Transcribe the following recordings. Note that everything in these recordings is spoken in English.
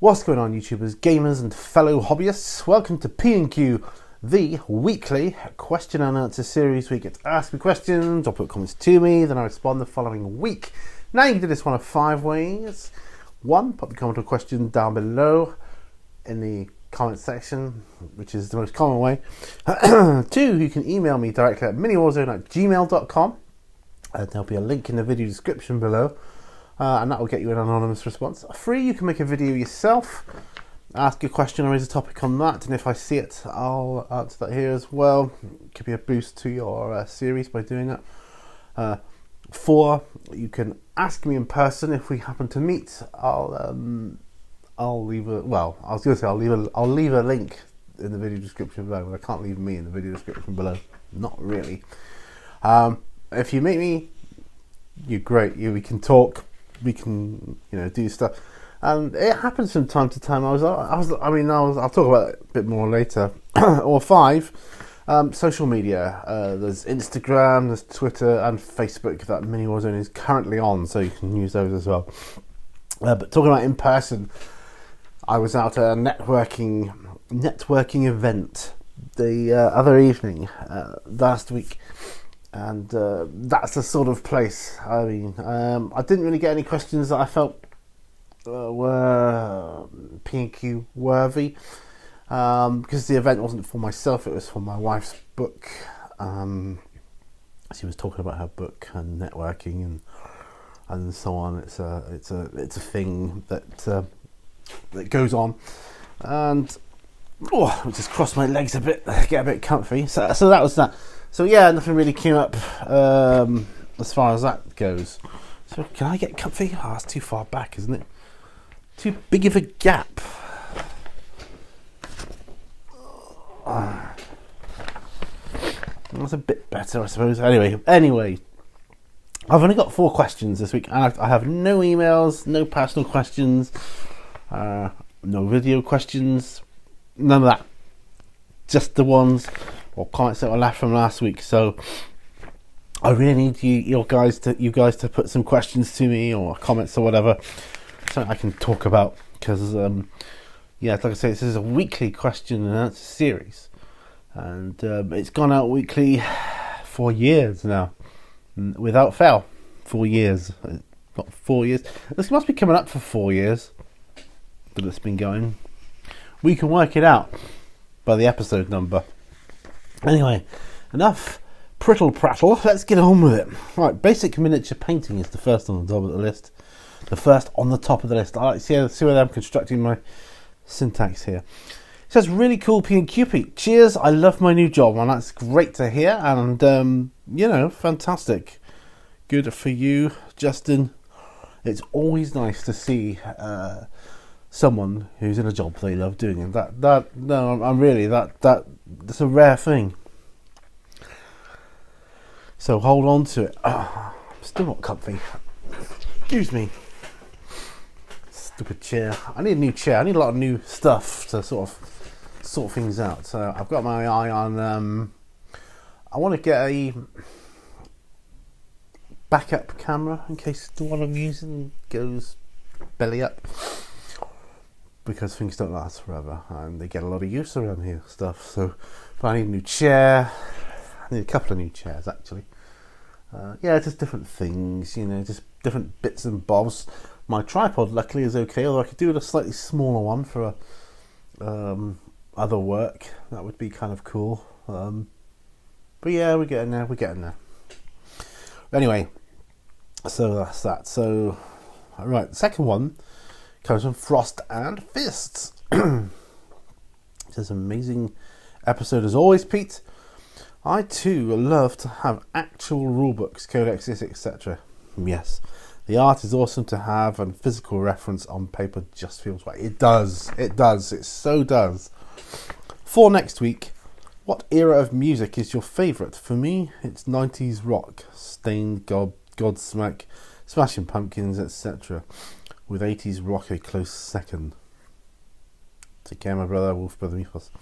What's going on, YouTubers, gamers and fellow hobbyists? Welcome to P&Q, the weekly question and answer series where you get to ask me questions or put comments to me, then I respond the following week. Now you can do this one of 5 ways. 1, pop your comment or question down below in the comment section, which is the most common way. 2, you can email me directly at miniwarzone@gmail.com. There'll be a link in the video description below. And that will get you an anonymous response. 3, you can make a video yourself, ask a question or raise a topic on that, and if I see it, I'll answer that here as well. It could be a boost to your series by doing that. 4, you can ask me in person if we happen to meet. I'll leave a I'll leave a link in the video description below. I can't leave me in the video description below. Not really. If you meet me, you're great. We can talk. We can, do stuff, and it happens from time to time. I'll talk about it a bit more later. Or 5, social media. There's Instagram, there's Twitter, and Facebook that Mini Warzone is currently on, so you can use those as well. But talking about in person, I was out at a networking event the other evening last week. And that's the sort of place. I mean, I didn't really get any questions that I felt were P&Q worthy, because the event wasn't for myself; it was for my wife's book. She was talking about her book and networking and so on. It's a thing that goes on, and I just crossed my legs a bit, get a bit comfy. So that was that. So yeah, nothing really came up as far as that goes. So can I get comfy? Oh, that's too far back, isn't it? Too big of a gap. That's a bit better, I suppose. Anyway, I've only got 4 questions this week, and I have no emails, no personal questions, no video questions, none of that. Just the ones or comments that were left from last week. So I really need you guys to put some questions to me or comments or whatever, so I can talk about. Because like I say, this is a weekly question and answer series, and it's gone out weekly for years now, without fail. 4 years, not 4 years. This must be coming up for 4 years that it's been going. We can work it out by the episode number. Anyway, enough prittle prattle, let's get on with it. Right, basic miniature painting is the first on the top of the list. The first on the top of the list. I like to see whether I'm constructing my syntax here. It says, really cool P&Q Pete. Cheers, I love my new job. And that's great to hear, and fantastic. Good for you, Justin. It's always nice to see someone who's in a job they love doing, and that's a rare thing. So hold on to it. I'm still not comfy. Excuse me. Stupid chair. I need a new chair. I need a lot of new stuff to sort things out. So I've got my eye on. I want to get a backup camera in case the one I'm using goes belly up, because things don't last forever and they get a lot of use around here stuff. So but I need a new chair. I need a couple of new chairs actually. Just different things, just different bits and bobs. My tripod luckily is okay, although I could do with a slightly smaller one for other work. That would be kind of cool. But yeah, we're getting there. Anyway, so that's that. So right, the second one comes from Frost and Fists. It's an amazing episode as always, Pete. I too love to have actual rulebooks, codexes, etc. Yes, the art is awesome to have, and physical reference on paper just feels right. It does, it so does. For next week, what era of music is your favourite? For me, it's 90s rock, Stained, Godsmack, Smashing Pumpkins, etc. With 80s rock a close second. Take care, my brother, Wolf Brother Mythos.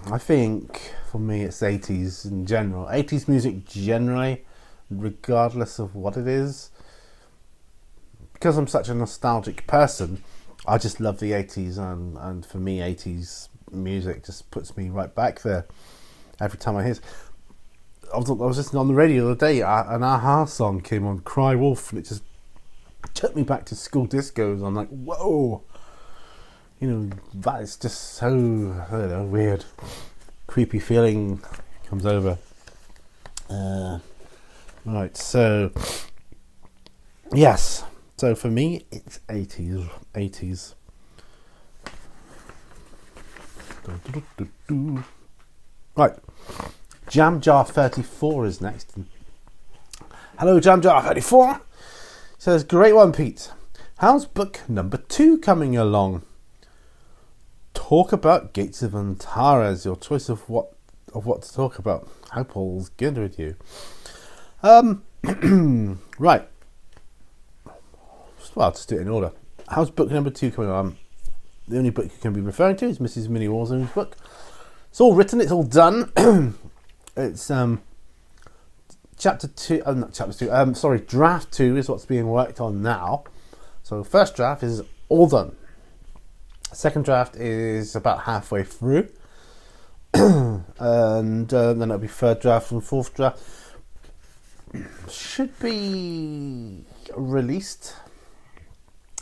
I think for me it's 80s in general. 80s music generally, regardless of what it is. because I'm such a nostalgic person, I just love the 80s, and for me 80s music just puts me right back there every time I hear it. I was listening on the radio the other day, an Aha song came on, Cry Wolf, and it just took me back to school discos. I'm like, whoa, that is just so, I don't know, weird, creepy feeling comes over. Right, so yes, so for me it's 80s. Right, Jam Jar 34 is next. Hello, Jam Jar 34. Says, great one, Pete. How's book number 2 coming along? Talk about Gates of Antares. Your choice of what to talk about. Hope all's good with you. Right. Well, just do it in order. How's book number 2 coming along? The only book you can be referring to is Mrs. Mini Warzone's book. It's all written. It's all done. It's chapter 2. Not chapter 2. Sorry, draft 2 is what's being worked on now. So first draft is all done. Second draft is about halfway through, and then it'll be third draft and fourth draft. Should be released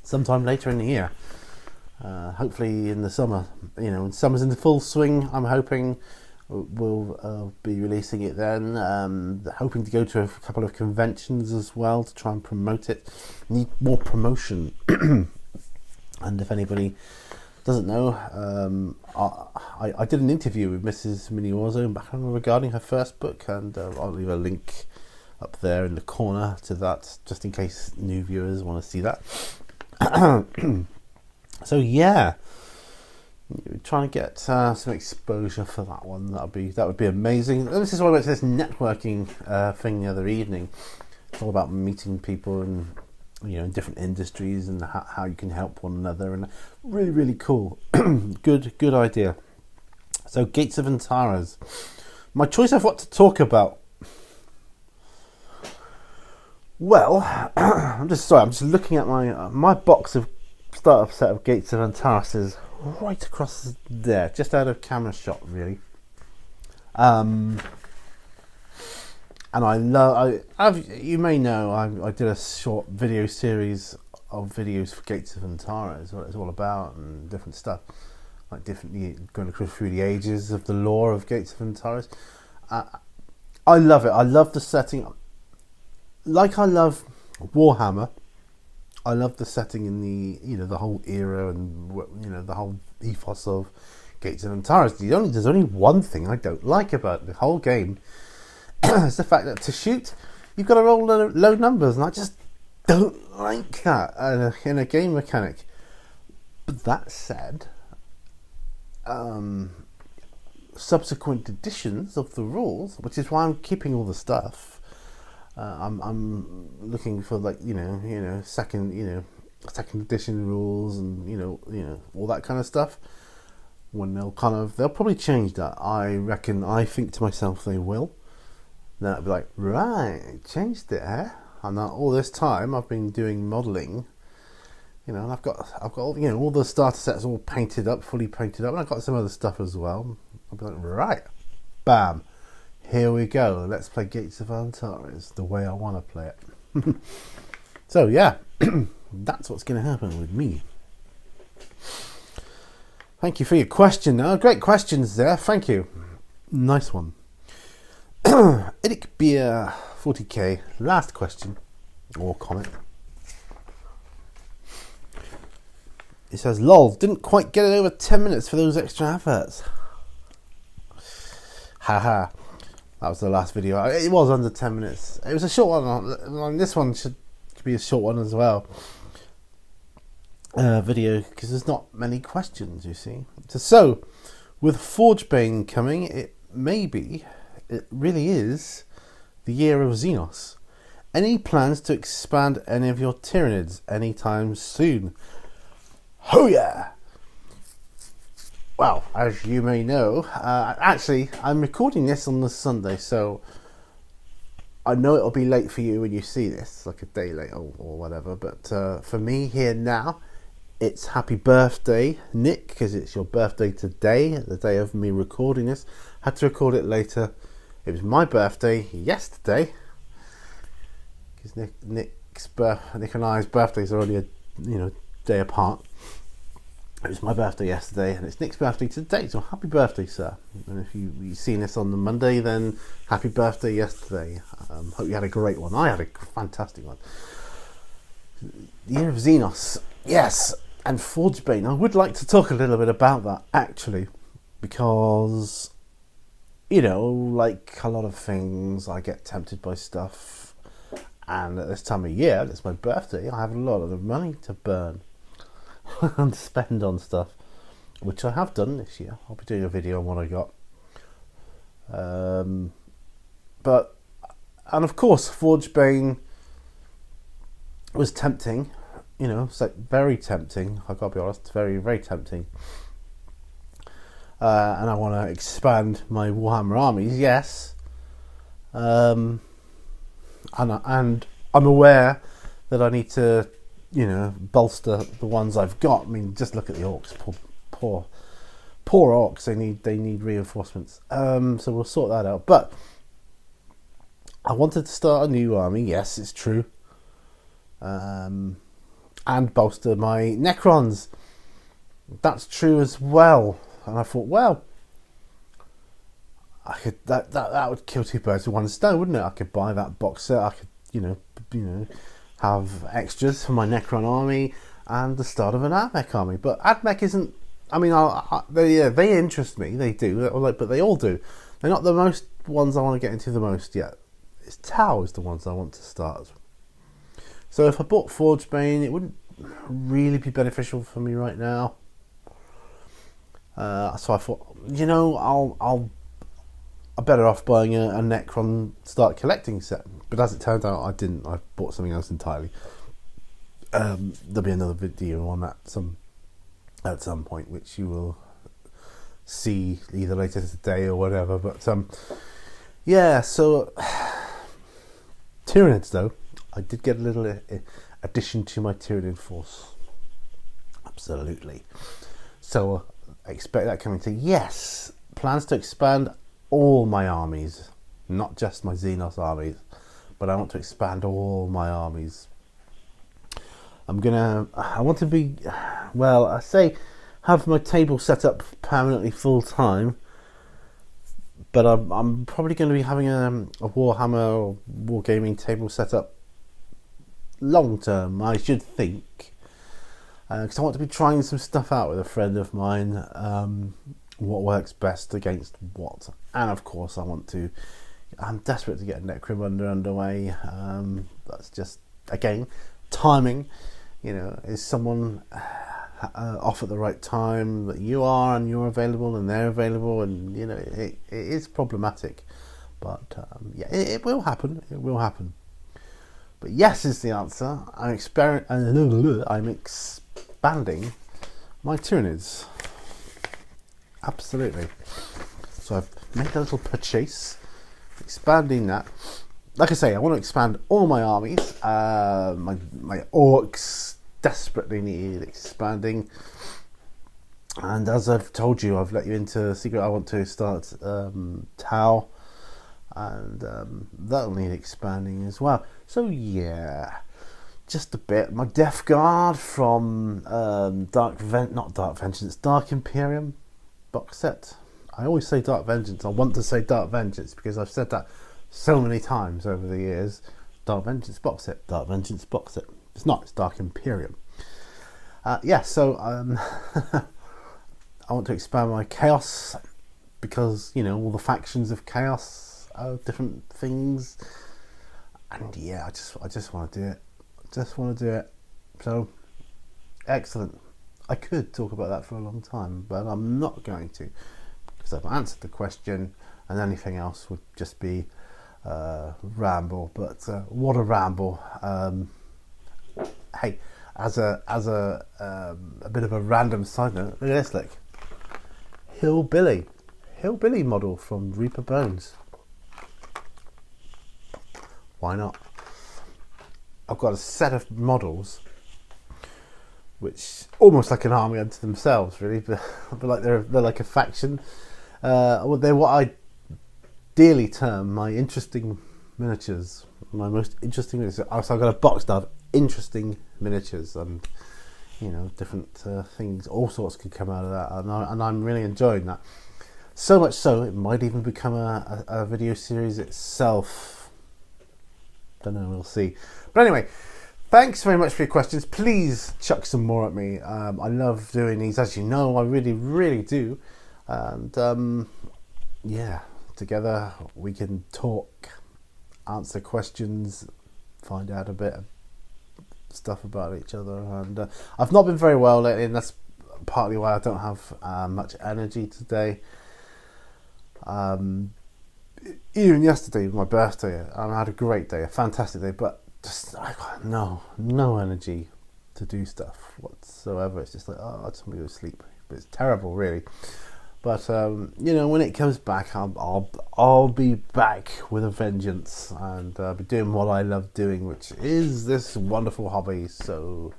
sometime later in the year. Hopefully in the summer. When summer's in the full swing, I'm hoping we'll be releasing it then. Hoping to go to a couple of conventions as well to try and promote it. Need more promotion. And if anybody doesn't know, I did an interview with Mrs. Mini Warzone back regarding her first book, and I'll leave a link up there in the corner to that, just in case new viewers want to see that. So yeah, trying to get some exposure for that one. That would be amazing. And this is why I went to this networking thing the other evening. It's all about meeting people and in different industries and how you can help one another, and really, really cool. good idea. So Gates of Antares. My choice of what to talk about. Well, I'm just looking at my box of starter set of Gates of Antares is right across there, just out of camera shot, really. And you may know, I did a short video series of videos for Gates of Antares, what it's all about, and different stuff, like going through the ages of the lore of Gates of Antares. I love it. I love the setting. Like I love Warhammer, I love the setting in the whole era and the whole ethos of Gates of Antares. There's only one thing I don't like about the whole game. It's the fact that to shoot, you've got to roll low numbers, and I just don't like that in a game mechanic. But that said, subsequent editions of the rules, which is why I'm keeping all the stuff. I'm looking for second edition rules and all that kind of stuff. When they'll probably change that. I think to myself they will. Then I'd be like, right, changed it, eh? And all this time I've been doing modelling, and I've got all the starter sets all painted up, fully painted up, and I've got some other stuff as well. I'll be like, right, bam, here we go. Let's play Gates of Antares the way I want to play it. So yeah, that's what's going to happen with me. Thank you for your question. Now, great questions there. Thank you. Nice one. Idic Beer 40k, last question or comment. It says, lol, didn't quite get it over 10 minutes for those extra adverts. Haha, that was the last video. It was under 10 minutes. It was a short one. This one should be a short one as well. Video, because there's not many questions, you see. So with Forgebane coming, it really is the year of Xenos. Any plans to expand any of your Tyranids anytime soon? Oh yeah! Well, as you may know, actually, I'm recording this on the Sunday, so I know it'll be late for you when you see this, like a day late or whatever, but for me here now, it's happy birthday, Nick, because it's your birthday today, the day of me recording this. Had to record it later. It was my birthday yesterday, because Nick and I's birthdays are only a day apart. It was my birthday yesterday, and it's Nick's birthday today, so happy birthday, sir. And if you've seen this on the Monday, then happy birthday yesterday. Hope you had a great one. I had a fantastic one. The year of Xenos, yes, and Forgebane. I would like to talk a little bit about that, actually, because, like a lot of things, I get tempted by stuff, and at this time of year, it's my birthday, I have a lot of money to burn and spend on stuff, which I have done this year. I'll be doing a video on what I got. And of course, Forgebane was tempting, it's like very tempting. I gotta be honest, very, very tempting. And I want to expand my Warhammer armies, yes. And I'm aware that I need to, bolster the ones I've got. I mean, just look at the orcs, poor orcs. They need reinforcements. So we'll sort that out. But I wanted to start a new army. Yes, it's true. And bolster my Necrons. That's true as well. And I thought, well, I could that would kill two birds with one stone, wouldn't it? I could buy that box set. I could, have extras for my Necron army and the start of an AdMech army. But AdMech isn't. I mean, they interest me. They do, but they all do. They're not the most ones I want to get into the most yet. It's Tau is the ones I want to start. So if I bought Forgebane, it wouldn't really be beneficial for me right now. So I thought, I'm better off buying a Necron start collecting set. But as it turned out, I didn't. I bought something else entirely. There'll be another video on that at some point, which you will see either later today or whatever. But yeah. So Tyranids, though, I did get a little addition to my Tyranid force. Absolutely. So I expect that coming to yes. Plans to expand all my armies, not just my Xenos armies, but I want to expand all my armies. I want to be, I say have my table set up permanently full time, but I'm probably going to be having a Warhammer or Wargaming table set up long term, I should think, because I want to be trying some stuff out with a friend of mine, what works best against what. And of course I'm desperate to get a Necromunda underway. That's just, again, timing. Is someone off at the right time that you are, and you're available and they're available, and it is problematic, but it will happen. But yes is the answer. I'm expanding my Tyranids. Absolutely. So I've made a little purchase, expanding that. Like I say, I want to expand all my armies. My orcs desperately need expanding. And as I've told you, I've let you into a secret. I want to start Tau, and that'll need expanding as well. So yeah, just a bit. My Death Guard from Dark Imperium box set. I always say Dark Vengeance. I want to say Dark Vengeance because I've said that so many times over the years. Dark Vengeance box set. Dark Vengeance box set. It's not. It's Dark Imperium. So I want to expand my Chaos because all the factions of Chaos are different things, and yeah, I just want to do it. So excellent. I could talk about that for a long time, but I'm not going to, because I've answered the question, and anything else would just be ramble. But what a ramble! Hey, as a bit of a random side note, look at this, look, Hillbilly model from Reaper Bones. Why not? I've got a set of models which almost like an army unto themselves, really, but like they're like a faction. They're what I dearly term my interesting miniatures, my most interesting miniatures. So I've got a box now of interesting miniatures, and different things, all sorts could come out of that, and I'm really enjoying that. So much so, it might even become a video series itself. Don't know, we'll see. But anyway, thanks very much for your questions. Please chuck some more at me. I love doing these, as you know, I really, really do. And yeah, together we can talk, answer questions, find out a bit of stuff about each other. And I've not been very well lately, and that's partly why I don't have much energy today. Even yesterday was my birthday, and I had a great day, a fantastic day, but just I got no energy to do stuff whatsoever. It's just like, I just want to go to sleep. But it's terrible, really. But when it comes back, I'll be back with a vengeance, and be doing what I love doing, which is this wonderful hobby. So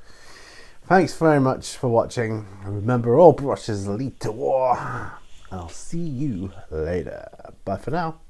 thanks very much for watching. Remember, all brushes lead to war. I'll see you later. Bye for now.